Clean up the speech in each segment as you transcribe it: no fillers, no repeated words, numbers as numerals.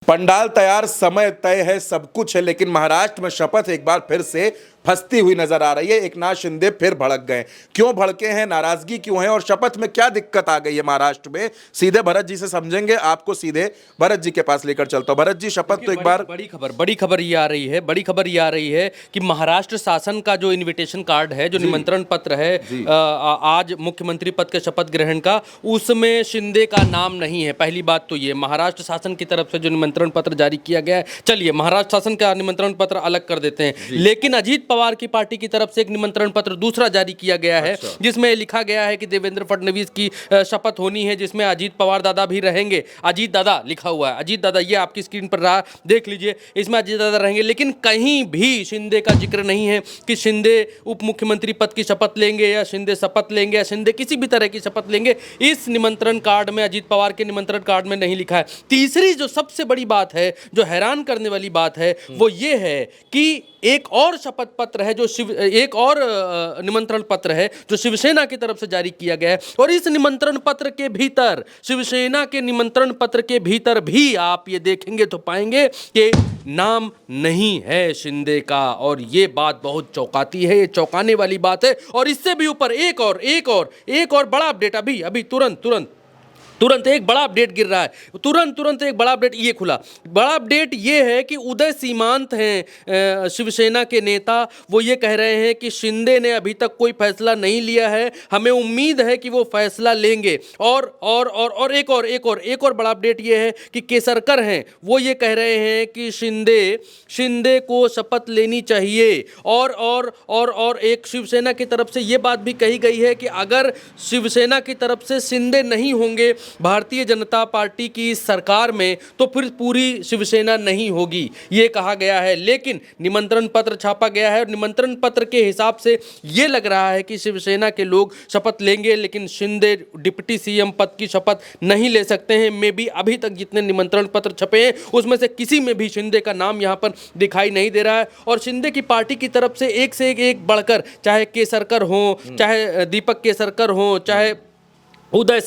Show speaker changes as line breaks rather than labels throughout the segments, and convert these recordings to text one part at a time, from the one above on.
पंडाल तैयार, समय तय है, सब कुछ है, लेकिन महाराष्ट्र में शपथ एक बार फिर से फंसती हुई नजर आ रही है। एकनाथ शिंदे फिर भड़क गए। क्यों भड़के हैं, नाराजगी क्यों है और शपथ में क्या दिक्कत आ गई है महाराष्ट्र में, सीधे भरत जी से समझेंगे। आपको सीधे भरत जी के पास लेकर चलता हूं। भरत जी, शपथ तो एक बार
बड़ी खबर ये आ रही है, कि महाराष्ट्र शासन का जो इनविटेशन कार्ड है, जो निमंत्रण पत्र है आज मुख्यमंत्री पद के शपथ ग्रहण का, उसमें शिंदे का नाम नहीं है। पहली बात तो ये महाराष्ट्र शासन की तरफ से जो निमंत्रण पत्र जारी किया गया है, चलिए महाराष्ट्र शासन का निमंत्रण पत्र अलग कर देते हैं, लेकिन अजीत पवार की पार्टी की तरफ से एक निमंत्रण पत्र दूसरा जारी किया गया है, जिसमें लिखा गया है कि देवेंद्र फडणवीस की शपथ होनी है, जिसमें अजीत पवार दादा भी रहेंगे। अजीत दादा लिखा हुआ है, अजीत दादा, ये आपकी स्क्रीन पर रहा, देख लीजिए, इसमें अजीत दादा रहेंगे। लेकिन कहीं भी शिंदे का जिक्र नहीं है कि शिंदे उप मुख्यमंत्री पद की शपथ लेंगे या शिंदे शपथ लेंगे या शिंदे किसी भी तरह की शपथ लेंगे। इस निमंत्रण कार्ड में, अजीत पवार के निमंत्रण कार्ड में नहीं लिखा है। तीसरी जो सबसे बड़ी बात है, जो हैरान करने वाली बात है, वो ये है कि एक और शपथ पत्र है, एक और निमंत्रण पत्र है जो शिवसेना की तरफ से जारी किया गया है, और इस निमंत्रण पत्र के भीतर, शिवसेना के निमंत्रण पत्र के भीतर भी आप ये देखेंगे तो पाएंगे कि नाम नहीं है शिंदे का, और ये बात बहुत चौंकाती है, ये चौंकाने वाली बात है। और इससे भी ऊपर एक और बड़ा अपडेट, अभी तुरंत एक बड़ा अपडेट गिर रहा है, तुरंत एक बड़ा अपडेट ये खुला। बड़ा अपडेट ये है कि उदय सीमांत हैं शिवसेना के नेता, वो ये कह रहे हैं कि शिंदे ने अभी तक कोई फैसला नहीं लिया है, हमें उम्मीद है कि वो फैसला लेंगे। और एक और बड़ा अपडेट ये है कि केसरकर हैं, वो ये कह रहे हैं कि शिंदे को शपथ लेनी चाहिए। और एक शिवसेना की तरफ से ये बात भी कही गई है कि अगर शिवसेना की तरफ से शिंदे नहीं होंगे भारतीय जनता पार्टी की सरकार में, तो फिर पूरी शिवसेना नहीं होगी, ये कहा गया है। लेकिन निमंत्रण पत्र छापा गया है और निमंत्रण पत्र के हिसाब से ये लग रहा है कि शिवसेना के लोग शपथ लेंगे, लेकिन शिंदे डिप्टी सीएम पद की शपथ नहीं ले सकते हैं। मे बी अभी तक जितने निमंत्रण पत्र छपे हैं उसमें से किसी में भी शिंदे का नाम यहां पर दिखाई नहीं दे रहा है। और शिंदे की पार्टी की तरफ से एक बढ़कर, चाहे केसरकर हो, चाहे दीपक केसरकर हो, चाहे उदय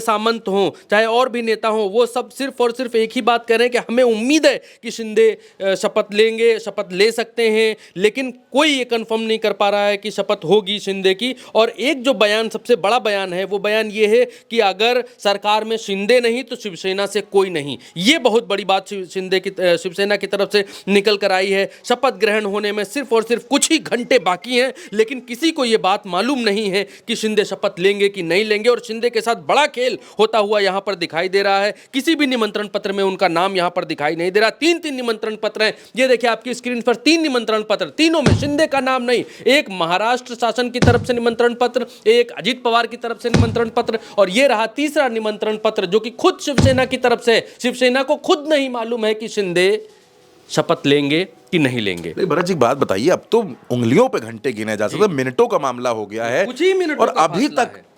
सामंत हों, चाहे और भी नेता हों, वो सब सिर्फ और सिर्फ एक ही बात कह रहे हैं कि हमें उम्मीद है कि शिंदे शपथ लेंगे, शपथ ले सकते हैं, लेकिन कोई ये कंफर्म नहीं कर पा रहा है कि शपथ होगी शिंदे की। और एक जो बयान, सबसे बड़ा बयान है, वो बयान ये है कि अगर सरकार में शिंदे नहीं तो शिवसेना से कोई नहीं। ये बहुत बड़ी बात शिवसेना की तरफ से निकल कर आई है। शपथ ग्रहण होने में सिर्फ और सिर्फ कुछ ही घंटे बाकी हैं, लेकिन किसी को ये बात मालूम नहीं है कि शिंदे शपथ लेंगे कि नहीं लेंगे। और शिंदे के साथ बड़ा खेल होता हुआ यहां पर दिखाई दे रहा है। किसी भी निमंत्रण पत्र में उनका नाम यहां पर दिखाई नहीं दे रहा। तीन निमंत्रण पत्र हैं, ये देखिए आपकी स्क्रीन पर, 3 निमंत्रण पत्र, तीनों में शिंदे का नाम नहीं। एक महाराष्ट्र शासन की तरफ से निमंत्रण पत्र, एक अजीत पवार की तरफ से निमंत्रण पत्र, और ये रहा तीसरा निमंत्रण पत्र जो कि खुद शिवसेना की तरफ से। शिवसेना को खुद नहीं मालूम है कि शिंदे शपथ लेंगे कि नहीं लेंगे।
भरत जी, बात बताइए, अब तो उंगलियों पे घंटे गिने जा सकते, मिनटों का मामला हो गया है,
कुछ ही मिनटों
और
का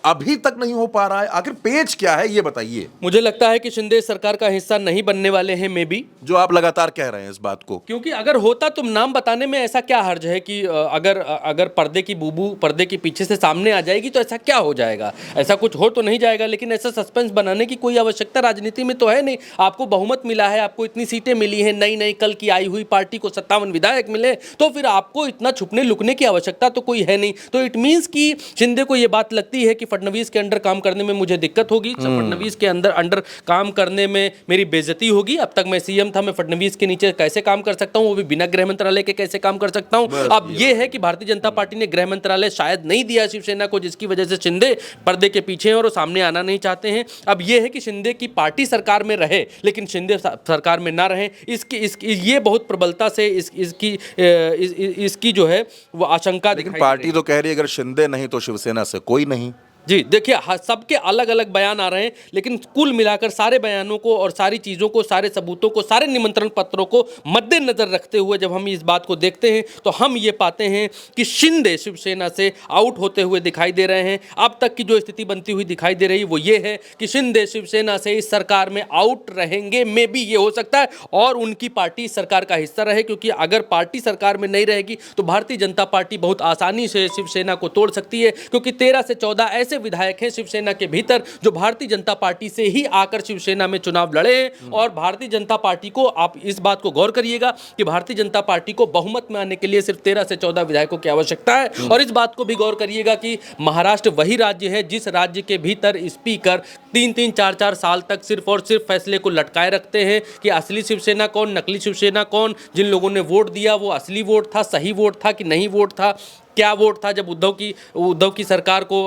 अभी तक नहीं हो पा रहा है। आखिर पेच क्या है, ये बताइए।
मुझे लगता है कि शिंदे सरकार का हिस्सा नहीं बनने वाले हैं, मे बी,
जो आप लगातार कह रहे हैं इस बात को।
क्योंकि अगर होता तो नाम बताने में ऐसा क्या हर्ज है कि अगर पर्दे की बूबू पर्दे के पीछे से सामने आ जाएगी तो ऐसा क्या हो जाएगा, ऐसा कुछ हो तो नहीं जाएगा। लेकिन ऐसा सस्पेंस बनाने की कोई आवश्यकता राजनीति में तो है नहीं। आपको बहुमत मिला है, आपको इतनी सीटें मिली हैं, नई कल की आई हुई पार्टी को 57 विधायक मिले, तो फिर आपको इतना छुपने लुकने की आवश्यकता तो कोई है नहीं। तो इट मीन्स कि शिंदे को यह बात लगती है कि फडणवीस के अंडर काम करने में मुझे दिक्कत होगी, फडणवीस के अंडर काम करने में मेरी बेइज्जती होगी। अब तक मैं सीएम था, मैं फडणवीस के नीचे कैसे काम कर सकता हूं, वो भी बिना गृह मंत्रालय के कैसे काम कर सकता हूं। अब यह है कि भारतीय जनता पार्टी ने गृह मंत्रालय शायद नहीं दिया शिवसेना को, जिसकी वजह से शिंदे पर्दे के पीछे हैं और वो सामने आना नहीं चाहते हैं। अब यह है कि शिंदे की पार्टी सरकार में रहे, लेकिन शिंदे सरकार में ना रहे, ये बहुत प्रबलता से इसकी जो है वो आशंका।
लेकिन पार्टी तो कह रही है अगर शिंदे नहीं तो शिवसेना से कोई नहीं।
जी देखिए, सबके अलग अलग बयान आ रहे हैं, लेकिन कुल मिलाकर सारे बयानों को और सारी चीज़ों को, सारे सबूतों को, सारे निमंत्रण पत्रों को मद्देनजर रखते हुए जब हम इस बात को देखते हैं तो हम ये पाते हैं कि शिंदे शिवसेना से आउट होते हुए दिखाई दे रहे हैं। अब तक की जो स्थिति बनती हुई दिखाई दे रही है वो ये है कि शिंदे शिवसेना से इस सरकार में आउट रहेंगे। मे बी ये हो सकता है और उनकी पार्टी सरकार का हिस्सा रहे, क्योंकि अगर पार्टी सरकार में नहीं रहेगी तो भारतीय जनता पार्टी बहुत आसानी से शिवसेना को तोड़ सकती है, क्योंकि 13 से 14 ऐसे ऐसे विधायक हैं शिवसेना के भीतर जो भारतीय जनता पार्टी से ही आकर शिवसेना में चुनाव लड़े हैं। और भारतीय जनता पार्टी को, आप इस बात को गौर करिएगा कि भारतीय जनता पार्टी को बहुमत में आने के लिए सिर्फ 13 से 14 विधायकों की आवश्यकता है। और इस बात को भी गौर करिएगा कि महाराष्ट्र वही राज्य है जिस राज्य के भीतर स्पीकर 3-3, 4-4 साल तक सिर्फ और सिर्फ फैसले को लटकाए रखते हैं कि असली शिवसेना कौन, नकली शिवसेना कौन, जिन लोगों ने वोट दिया वो असली वोट था, सही वोट था कि नहीं वोट था, क्या वोट था। जब उद्धव की सरकार को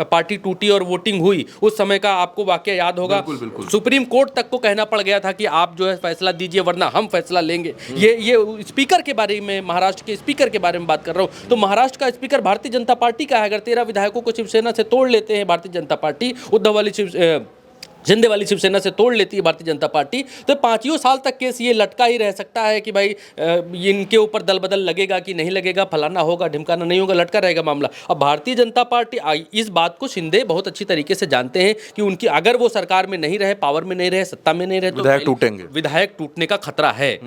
पार्टी टूटी और वोटिंग हुई, उस समय का आपको वाकया याद होगा।
बिल्कुल, बिल्कुल।
सुप्रीम कोर्ट तक को कहना पड़ गया था कि आप जो है फैसला दीजिए वरना हम फैसला लेंगे। ये स्पीकर के बारे में, महाराष्ट्र के स्पीकर के बारे में बात कर रहा हूँ। तो महाराष्ट्र का स्पीकर भारतीय जनता पार्टी का है। अगर 13 विधायकों को शिवसेना से तोड़ लेते हैं भारतीय जनता पार्टी, उद्धव वाली शिंदे वाली शिवसेना से तोड़ लेती है भारतीय जनता पार्टी, तो 5 साल तक केस ये लटका ही रह सकता है कि भाई इनके ऊपर दल बदल लगेगा कि नहीं लगेगा, फलाना होगा ढिमकाना नहीं होगा, लटका रहेगा मामला। अब भारतीय जनता पार्टी, इस बात को शिंदे बहुत अच्छी तरीके से जानते हैं कि उनकी अगर वो सरकार में नहीं रहे, पावर में नहीं रहे, सत्ता में नहीं रहे, तो
विधायक टूटेंगे,
विधायक टूटने का खतरा है।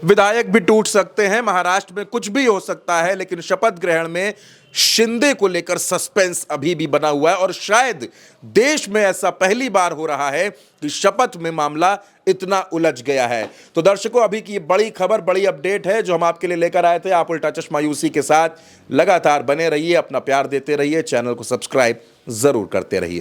विधायक भी टूट सकते हैं, महाराष्ट्र में कुछ भी हो सकता है। लेकिन शपथ ग्रहण में शिंदे को लेकर सस्पेंस अभी भी बना हुआ है और शायद देश में ऐसा पहली बार हो रहा है कि शपथ में मामला इतना उलझ गया है। तो दर्शकों, अभी की बड़ी खबर, बड़ी अपडेट है जो हम आपके लिए लेकर आए थे। आप उल्टा चश्मा यूसी के साथ लगातार बने रहिए, अपना प्यार देते रहिए, चैनल को सब्सक्राइब जरूर करते रहिए।